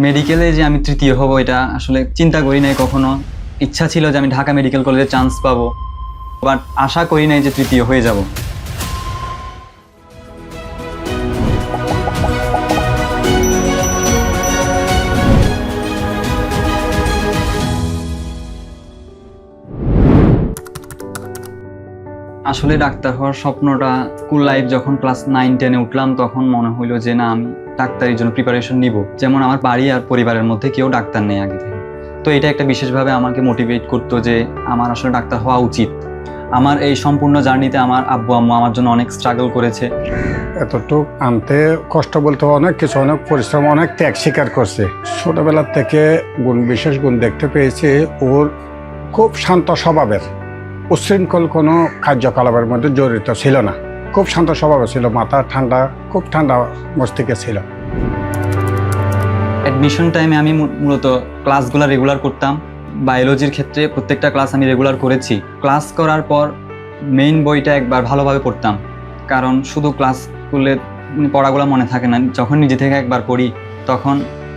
মেডিকেলে যে আমি তৃতীয় হব এটা আসলে চিন্তা করি নাই কখনো। ইচ্ছা ছিল যে আমি ঢাকা মেডিকেল কলেজে চান্স পাবো, বাট আশা করি নাই যে তৃতীয় হয়ে যাব। আসলে ডাক্তার হওয়ার স্বপ্নটা স্কুল লাইফ যখন ক্লাস 9-10-এ উঠলাম তখন মনে হইলো যে না, আমি ডাক্তারির জন্য প্রিপারেশন নিব। যেমন আমার বাড়ি আর পরিবারের মধ্যে কেউ ডাক্তার নেই আগে থেকে, তো এটা একটা বিশেষভাবে আমাকে মোটিভেট করতো যে আমার আসলে ডাক্তার হওয়া উচিত। আমার এই সম্পূর্ণ জার্নিতে আমার আব্বু আম্মু আমার জন্য অনেক স্ট্রাগল করেছে। এতটুক আনতে কষ্ট বলতে অনেক কিছু, অনেক পরিশ্রম, অনেক ত্যাগ স্বীকার করছে। ছোটবেলার থেকে বিশেষ গুণ দেখতে পেয়েছি, ওর খুব শান্ত স্বভাবের, উচ্ছৃঙ্খল কোনো কার্যকলাপের মধ্যে জড়িত ছিল না। খুব শান্ত স্বভাবের ছিল, মাথা ঠান্ডা, খুব ঠান্ডা মস্তিষ্কে ছিল। অ্যাডমিশন টাইমে আমি মূলত ক্লাসগুলো রেগুলার করতাম। বায়োলজির ক্ষেত্রে প্রত্যেকটা ক্লাস আমি রেগুলার করেছি। ক্লাস করার পর মেইন বইটা একবার ভালোভাবে পড়তাম, কারণ শুধু ক্লাস করলে পড়াগুলো মনে থাকে না। যখন নিজে থেকে একবার পড়ি তখন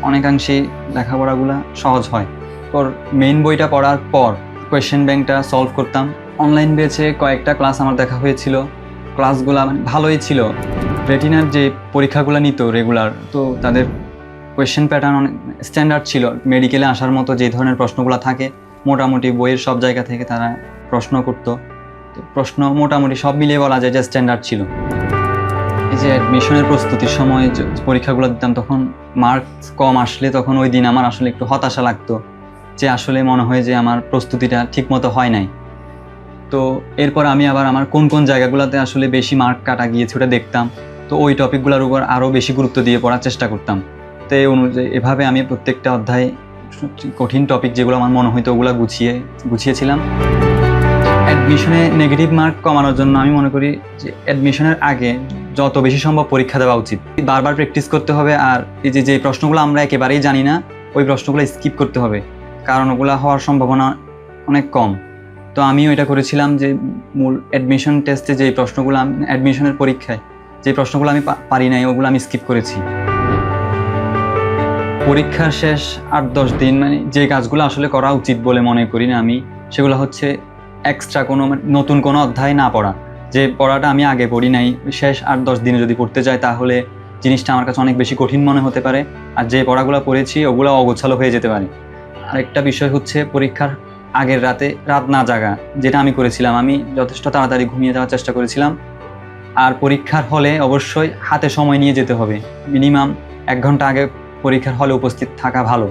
অনেকাংশেই লেখাপড়াগুলো সহজ হয়। তোর মেইন বইটা পড়ার পর কোয়েশ্চেন ব্যাংকটা সলভ করতাম। অনলাইন বেচে কয়েকটা ক্লাস আমার দেখা হয়েছিল, ক্লাসগুলো ভালোই ছিল। রেটিনার যে পরীক্ষাগুলো নিত রেগুলার, তো তাদের কোয়েশ্চেন প্যাটার্ন অনেক স্ট্যান্ডার্ড ছিল। মেডিকেলে আসার মতো যে ধরনের প্রশ্নগুলো থাকে মোটামুটি বইয়ের সব জায়গা থেকে তারা প্রশ্ন করতো। তো প্রশ্ন মোটামুটি সব মিলিয়ে বলা যায় যে স্ট্যান্ডার্ড ছিল। এই যে অ্যাডমিশনের প্রস্তুতির সময় যে পরীক্ষাগুলো দিতাম তখন মার্কস কম আসলে তখন ওই দিন আমার আসলে একটু হতাশা লাগতো, যে আসলে মনে হয় যে আমার প্রস্তুতিটা ঠিকমতো হয় নাই। তো এরপর আমি আবার আমার কোন কোন জায়গাগুলোতে আসলে বেশি মার্ক কাটা গিয়েছে ওটা দেখতাম। তো ওই টপিকগুলোর উপর আরও বেশি গুরুত্ব দিয়ে পড়ার চেষ্টা করতাম। তো এই অনুযায়ী এভাবে আমি প্রত্যেকটা অধ্যায় কঠিন টপিক যেগুলো আমার মনে হয়তো ওগুলো গুছিয়েছিলাম। অ্যাডমিশনে নেগেটিভ মার্ক কমানোর জন্য আমি মনে করি যে অ্যাডমিশনের আগে যত বেশি সম্ভব পরীক্ষা দেওয়া উচিত। বারবার প্র্যাকটিস করতে হবে, আর এই যে প্রশ্নগুলো আমরা একেবারেই জানি না ওই প্রশ্নগুলো স্কিপ করতে হবে, কারণ ওগুলো হওয়ার সম্ভাবনা অনেক কম। তো আমিও এটা করেছিলাম যে মূল অ্যাডমিশন টেস্টে যে প্রশ্নগুলো অ্যাডমিশনের পরীক্ষায় যে প্রশ্নগুলো আমি পারি নাই ওগুলো আমি স্কিপ করেছি। পরীক্ষার শেষ 8-10 দিন মানে যে কাজগুলো আসলে করা উচিত বলে মনে করি না আমি, সেগুলো হচ্ছে এক্সট্রা কোনো নতুন কোনো অধ্যায় না পড়া। যে পড়াটা আমি আগে পড়ি নাই, শেষ 8-10 দিনে যদি পড়তে যাই তাহলে জিনিসটা আমার কাছে অনেক বেশি কঠিন মনে হতে পারে, আর যে পড়াগুলো পড়েছি ওগুলো অগোছালো হয়ে যেতে পারে। আরেকটা বিষয় হচ্ছে পরীক্ষার আগের রাত না জাগা, যেটা আমি করেছিলাম। আমি যথেষ্ট তাড়াতাড়ি ঘুমিয়ে যাওয়ার চেষ্টা করেছিলাম। আর পরীক্ষার হলে অবশ্যই হাতে সময় নিয়ে যেতে হবে, মিনিমাম 1 ঘন্টা আগে পরীক্ষার হলে উপস্থিত থাকা ভালো,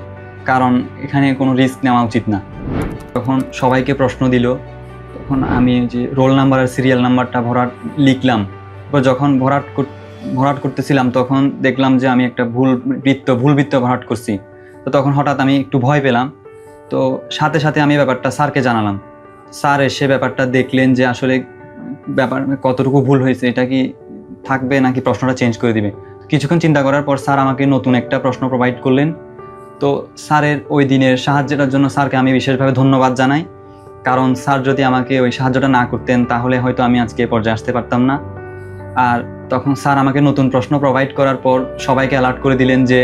কারণ এখানে কোনো রিস্ক নেওয়া উচিত না। তখন সবাইকে প্রশ্ন দিল, তখন আমি যে রোল নাম্বার আর সিরিয়াল নাম্বারটা লিখলাম। এবার যখন ভরাট করতেছিলাম তখন দেখলাম যে আমি একটা ভুল বৃত্ত ভরাট করছি। তো তখন হঠাৎ আমি একটু ভয় পেলাম। তো সাথে সাথে আমি ব্যাপারটা স্যারকে জানালাম। স্যার এসে ব্যাপারটা দেখলেন যে আসলে ব্যাপার কতটুকু ভুল হয়েছে, এটা কি থাকবে নাকি প্রশ্নটা চেঞ্জ করে দিবে। কিছুক্ষণ চিন্তা করার পর স্যার আমাকে নতুন একটা প্রশ্ন প্রোভাইড করলেন। তো স্যারের ওই দিনের সাহায্যটার জন্য স্যারকে আমি বিশেষভাবে ধন্যবাদ জানাই, কারণ স্যার যদি আমাকে ওই সাহায্যটা না করতেন তাহলে হয়তো আমি আজকে এ পর্যায়ে আসতে পারতাম না। আর তখন স্যার আমাকে নতুন প্রশ্ন প্রোভাইড করার পর সবাইকে অ্যালার্ট করে দিলেন যে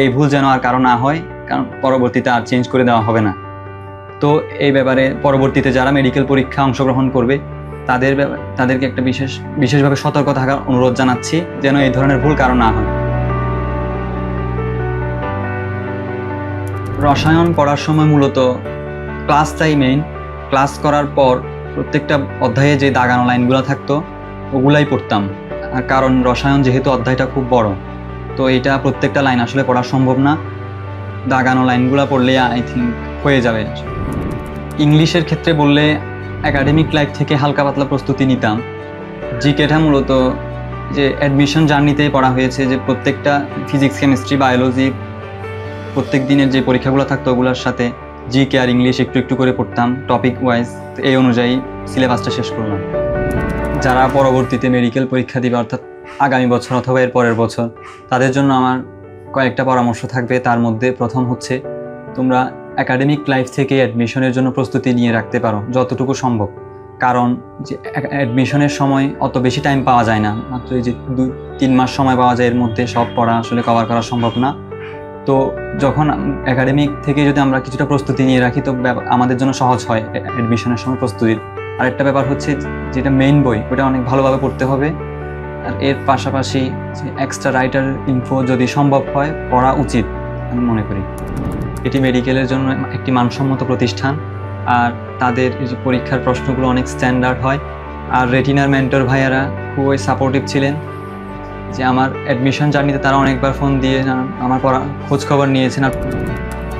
এই ভুল যেন আর কারো না হয়, কারণ পরবর্তীতে আর চেঞ্জ করে দেওয়া হবে না। তো এই ব্যাপারে পরবর্তীতে যারা মেডিকেল পরীক্ষা অংশগ্রহণ করবে তাদেরকে একটা বিশেষভাবে সতর্ক থাকার অনুরোধ জানাচ্ছি, যেন এই ধরনের ভুল কারো না হয়। রসায়ন পড়ার সময় মূলত ক্লাসটাই মেইন। ক্লাস করার পর প্রত্যেকটা অধ্যায়ে যে দাগানো লাইনগুলো থাকতো ওগুলাই পড়তাম, আর কারণ রসায়ন যেহেতু অধ্যায়টা খুব বড়, তো এটা প্রত্যেকটা লাইন আসলে পড়া সম্ভব না। দাগানো লাইনগুলো পড়লে আই থিঙ্ক হয়ে যাবে। ইংলিশের ক্ষেত্রে বললে একাডেমিক লাইফ থেকে হালকা পাতলা প্রস্তুতি নিতাম। জিকেটা মূলত যে অ্যাডমিশন জার্নিতেই পড়া হয়েছে, যে প্রত্যেকটা ফিজিক্স কেমিস্ট্রি বায়োলজি প্রত্যেক দিনের যে পরীক্ষাগুলো থাকতো ওগুলোর সাথে জিকে আর ইংলিশ একটু একটু করে পড়তাম টপিক ওয়াইজ। এই অনুযায়ী সিলেবাসটা শেষ করলাম। যারা পরবর্তীতে মেডিকেল পরীক্ষা দিবে, অর্থাৎ আগামী বছর অথবা এর পরের বছর, তাদের জন্য আমার কয়েকটা পরামর্শ থাকবে। তার মধ্যে প্রথম হচ্ছে তোমরা একাডেমিক লাইফ থেকে অ্যাডমিশনের জন্য প্রস্তুতি নিয়ে রাখতে পারো যতটুকু সম্ভব, কারণ যে অ্যাডমিশনের সময় অত বেশি টাইম পাওয়া যায় না, মাত্র এই যে 2-3 মাস সময় পাওয়া যায়, এর মধ্যে সব পড়া আসলে কভার করা সম্ভব না। তো যখন একাডেমিক থেকে যদি আমরা কিছুটা প্রস্তুতি নিয়ে রাখি তো আমাদের জন্য সহজ হয় অ্যাডমিশনের সময় প্রস্তুতির। আরেকটা ব্যাপার হচ্ছে যেটা মেইন বই ওটা অনেক ভালোভাবে পড়তে হবে, আর এর পাশাপাশি এক্সট্রা রাইটার ইনফো যদি সম্ভব হয় পড়া উচিত আমি মনে করি। এটি মেডিকেলের জন্য একটি মানসম্মত প্রতিষ্ঠান, আর তাদের এই যে পরীক্ষার প্রশ্নগুলো অনেক স্ট্যান্ডার্ড হয়। আর রেটিনার মেন্টর ভাইয়ারা খুবই সাপোর্টিভ ছিলেন, যে আমার অ্যাডমিশন জার্নিতে তারা অনেকবার ফোন দিয়ে আমার পড়া খোঁজখবর নিয়েছেন। আর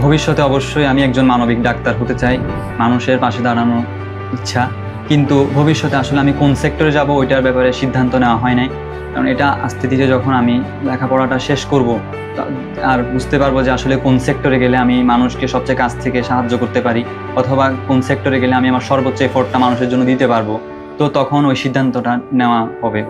ভবিষ্যতে অবশ্যই আমি একজন মানবিক ডাক্তার হতে চাই, মানুষের পাশে দাঁড়ানোর ইচ্ছা। কিন্তু ভবিষ্যতে আসলে আমি কোন সেক্টরে যাব ওইটার ব্যাপারে সিদ্ধান্ত নেওয়া হয় নাই, কারণ এটা আস্তে ধীরে যখন আমি লেখাপড়াটা শেষ করব আর বুঝতে পারবো যে আসলে কোন সেক্টরে গেলে আমি মানুষকে সবচেয়ে কাছ থেকে সাহায্য করতে পারি, অথবা কোন সেক্টরে গেলে আমি আমার সর্বোচ্চ এফোর্টটা মানুষের জন্য দিতে পারবো, তো তখন ওই সিদ্ধান্তটা নেওয়া হবে।